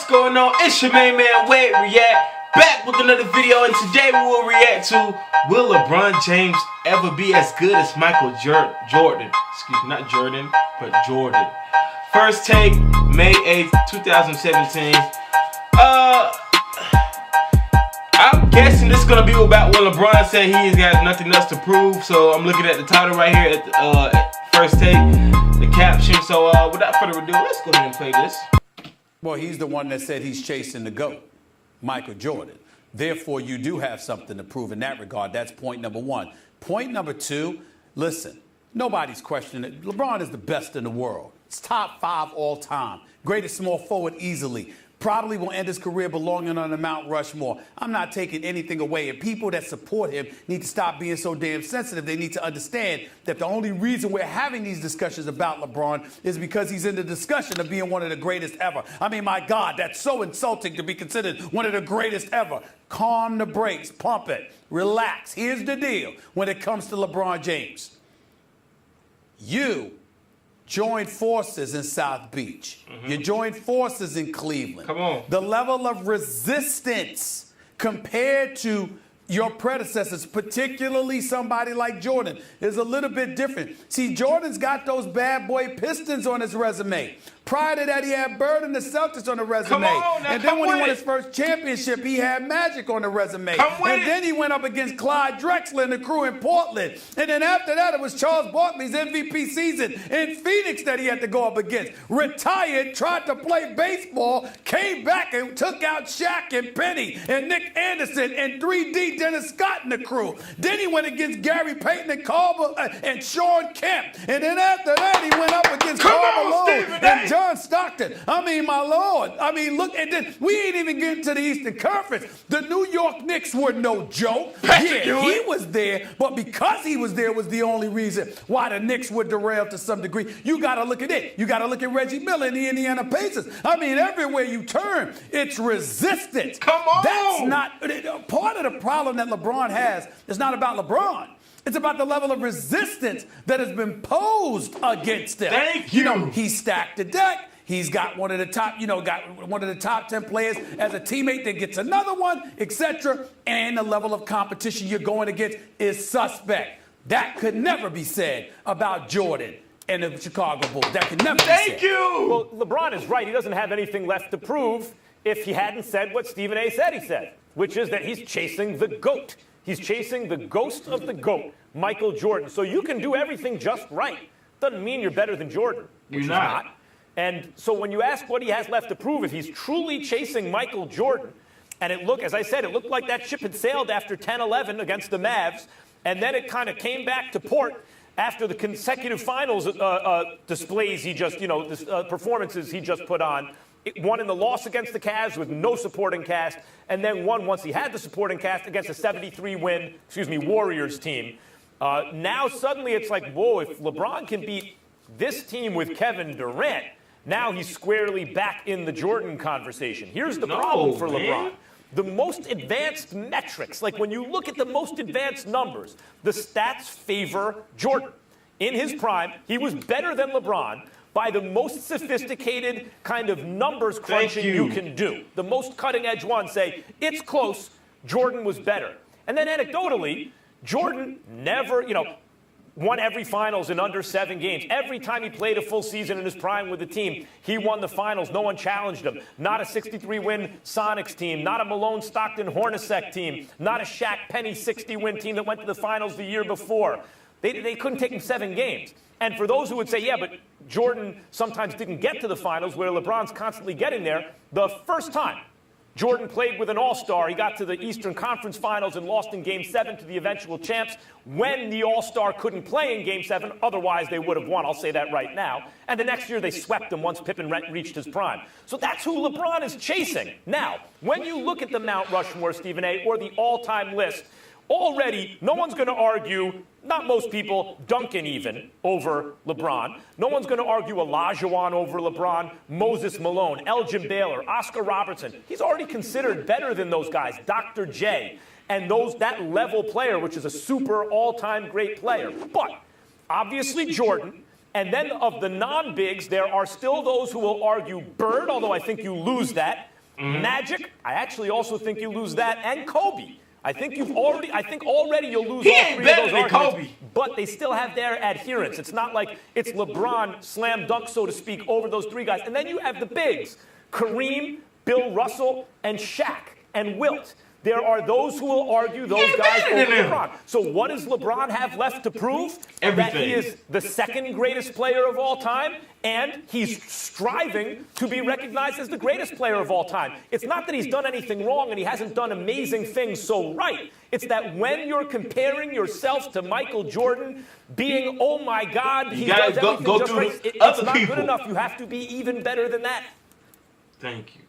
going on? It's your main man, Wade React, back with another video, and today we will react to, will LeBron James ever be as good as Michael Jordan? Excuse me, not Jordan, but Jordan. First take, May 8th, 2017. I'm guessing this is going to be about what LeBron said he's got nothing else to prove, so I'm looking at the title right here at the, first take, the caption. So without further ado, let's go ahead and play this. Well, he's the one that said he's chasing the GOAT, Michael Jordan. Therefore, you do have something to prove in that regard. That's point number one. Point number two, listen, nobody's questioning it. LeBron is the best in the world. It's top 5 all time. Greatest small forward easily. Probably will end his career belonging on the Mount Rushmore. I'm not taking anything away. And people that support him need to stop being so damn sensitive. They need to understand that the only reason we're having these discussions about LeBron is because he's in the discussion of being one of the greatest ever. I mean, my God, that's so insulting to be considered one of the greatest ever. Calm the brakes, pump it, relax. Here's the deal when it comes to LeBron James. You joined forces in South Beach. You joined forces in Cleveland. Come on. The level of resistance compared to your predecessors, particularly somebody like Jordan, is a little bit different. See, Jordan's got those bad boy Pistons on his resume. Prior to that, he had Bird and the Celtics on the resume. And then when he won his first championship, he had Magic on the resume. And then he went up against Clyde Drexler and the crew in Portland. And then after that, it was Charles Barkley's MVP season in Phoenix that he had to go up against. Retired, tried to play baseball, came back and took out Shaq and Penny and Nick Anderson and 3D Dennis Scott and the crew. Then he went against Gary Payton and Carl and Sean Kemp. And then after that, he went up against Karl Malone and John Stockton. I mean, my Lord. I mean, look, and then we ain't even getting to the Eastern Conference. The New York Knicks were no joke. Yeah, he was there, but because he was there was the only reason why the Knicks were derailed to some degree. You got to look at it. You got to look at Reggie Miller and the Indiana Pacers. I mean, everywhere you turn, it's resistance. Come on. That's not part of the problem that LeBron has. It's not about LeBron. It's about the level of resistance that has been posed against him. Thank you. You know, he stacked the deck. He's got one of the top, got one of the top 10 players as a teammate that gets another one, etc. And the level of competition you're going against is suspect. That could never be said about Jordan and the Chicago Bulls. That could never be said. Thank you. Well, LeBron is right. He doesn't have anything left to prove if he hadn't said what Stephen A. said he said, which is that he's chasing the GOAT. He's chasing the ghost of the GOAT, Michael Jordan. So you can do everything just right. Doesn't mean you're better than Jordan, which You're he's not. not. And so when you ask what he has left to prove, if he's truly chasing Michael Jordan, and as I said, it looked like that ship had sailed after 10-11 against the Mavs, and then it kind of came back to port after the consecutive finals displays he just, performances he just put on. It won in the loss against the Cavs with no supporting cast, and then won once he had the supporting cast against a 73-win, Warriors team. Now suddenly it's like, whoa, if LeBron can beat this team with Kevin Durant, now he's squarely back in the Jordan conversation. Here's the problem for LeBron. The most advanced metrics, like when you look at the most advanced numbers, the stats favor Jordan. In his prime, he was better than LeBron by the most sophisticated kind of numbers crunching you can do. The most cutting-edge ones say, it's close, Jordan was better. And then anecdotally, Jordan never, won every finals in under 7 games. Every time he played a full season in his prime with the team, he won the finals. No one challenged him. Not a 63-win Sonics team, not a Malone Stockton Hornacek team, not a Shaq Penny 60-win team that went to the finals the year before. They couldn't take him 7 games. And for those who would say, yeah, but Jordan sometimes didn't get to the finals where LeBron's constantly getting there, the first time Jordan played with an all-star, he got to the Eastern Conference Finals and lost in Game 7 to the eventual champs when the all-star couldn't play in Game 7. Otherwise, they would have won. I'll say that right now. And the next year, they swept him once Pippen reached his prime. So that's who LeBron is chasing. Now, when you look at the Mount Rushmore, Stephen A., or the all-time list, already, no one's going to argue, not most people, Duncan even, over LeBron. No one's going to argue Olajuwon over LeBron, Moses Malone, Elgin Baylor, Oscar Robertson. He's already considered better than those guys, Dr. J, and that level player, which is a super all-time great player. But obviously Jordan, and then of the non-bigs, there are still those who will argue Bird, although I think you lose that, Magic, I actually also think you lose that, and Kobe. I think already you'll lose He all ain't three better of those than arguments, Kobe. but they still have their adherents. It's not like it's LeBron slam dunk, so to speak, over those three guys. And then you have the bigs, Kareem, Bill Russell, and Shaq, and Wilt. There are those who will argue those guys over LeBron. So what does LeBron have left to prove? Everything. That he is the second greatest player of all time, and he's striving to be recognized as the greatest player of all time. It's not that he's done anything wrong and he hasn't done amazing things so right. It's that when you're comparing yourself to Michael Jordan, being, oh my God, he does everything go just through right, it's other not people. good enough. You have to be even better than that. Thank you.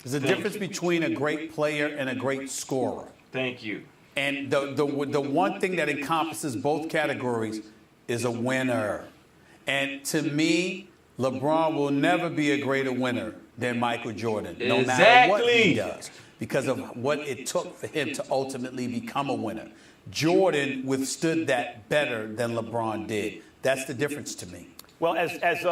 There's a difference between a great player and a great scorer. Thank you. And the one thing that encompasses both categories is a winner. And to me, LeBron will never be a greater winner than Michael Jordan, no matter what he does, because of what it took for him to ultimately become a winner. Jordan withstood that better than LeBron did. That's the difference to me. Well, as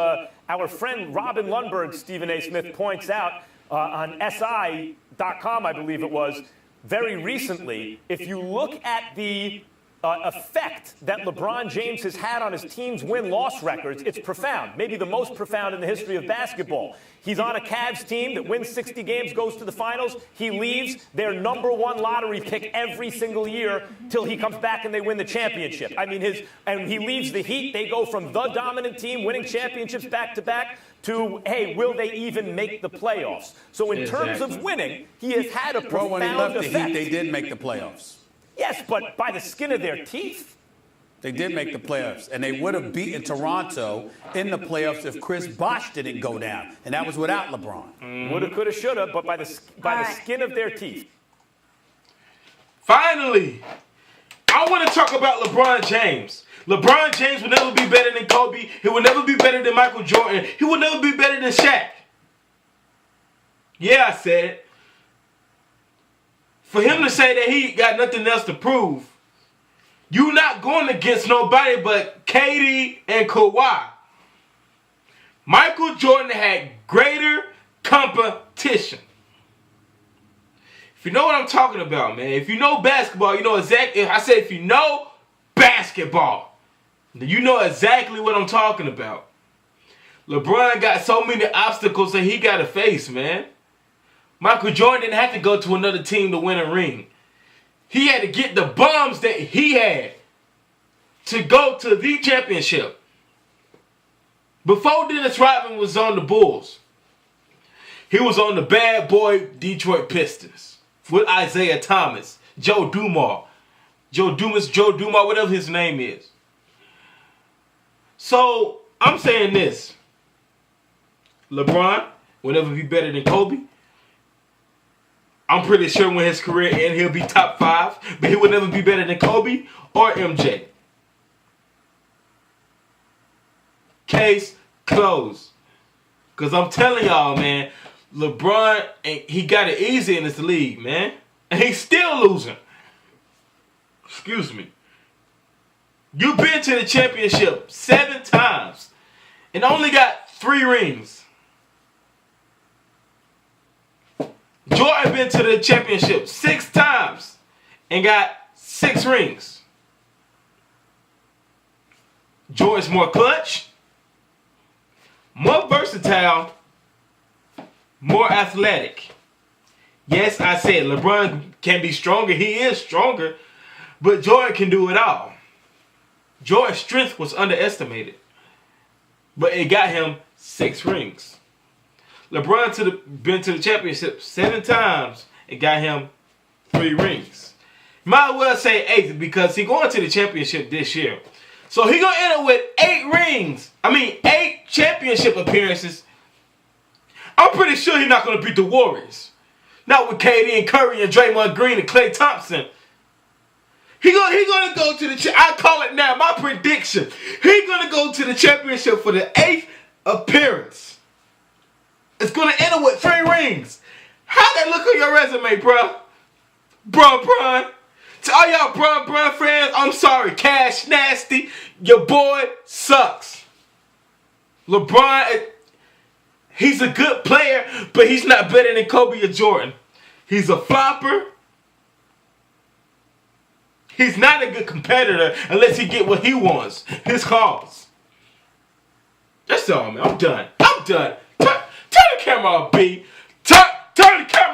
our friend Robin Lundberg, Stephen A. Smith, points out on SI.com, I believe it was, very recently, if you look at the effect that LeBron James has had on his team's win-loss records, it's profound, maybe the most profound in the history of basketball. He's on a Cavs team that wins 60 games, goes to the finals. He leaves their #1 lottery pick every single year till he comes back and they win the championship. I mean, and he leaves the Heat. They go from the dominant team winning championships back-to-back to, hey, will they even make the playoffs? So in terms of winning, he has had a profound when he left the effect. Heat, they did make the playoffs. Yes, but by the skin of their teeth. They did make the playoffs, and they would have beaten Toronto in the playoffs if Chris Bosh didn't go down, and that was without LeBron. Woulda, coulda, shoulda, but by the skin of their teeth. Finally, I want to talk about LeBron James. LeBron James will never be better than Kobe. He will never be better than Michael Jordan. He will never be better than Shaq. Yeah, I said it. For him to say that he got nothing else to prove, you're not going against nobody but KD and Kawhi. Michael Jordan had greater competition. If you know what I'm talking about, man, if you know basketball, you know exactly. I said if you know basketball, you know exactly what I'm talking about. LeBron got so many obstacles that he got to face, man. Michael Jordan didn't have to go to another team to win a ring. He had to get the bombs that he had to go to the championship. Before Dennis Rodman was on the Bulls, he was on the bad boy Detroit Pistons with Isaiah Thomas, Joe Dumars, whatever his name is. So, I'm saying this. LeBron will never be better than Kobe. I'm pretty sure when his career ends, he'll be top 5, but he will never be better than Kobe or MJ. Case closed. Because I'm telling y'all, man, LeBron, he got it easy in this league, man. And he's still losing. Excuse me. You've been to the championship 7 times and only got 3 rings. Jordan been to the championship 6 times and got 6 rings. Jordan's more clutch, more versatile, more athletic. Yes, I said LeBron can be stronger. He is stronger, but Jordan can do it all. Jordan's strength was underestimated, but it got him 6 rings. LeBron been to the championship 7 times and got him 3 rings. Might as well say 8 because he's going to the championship this year. So he's going to end up with 8 championship appearances. I'm pretty sure he's not going to beat the Warriors. Not with KD and Curry and Draymond Green and Klay Thompson. He's going to go to the I call it now, my prediction. He's going to go to the championship for the 8th appearance. It's going to end up with 3 rings. How'd that look on your resume, bro? Bron. To all y'all Bron fans, I'm sorry. Cash Nasty, your boy sucks. LeBron, He's a good player, but he's not better than Kobe or Jordan. He's a flopper. He's not a good competitor unless he get what he wants. His cause. That's all, man. I'm done. I'm done. Turn the camera off, B. Turn the camera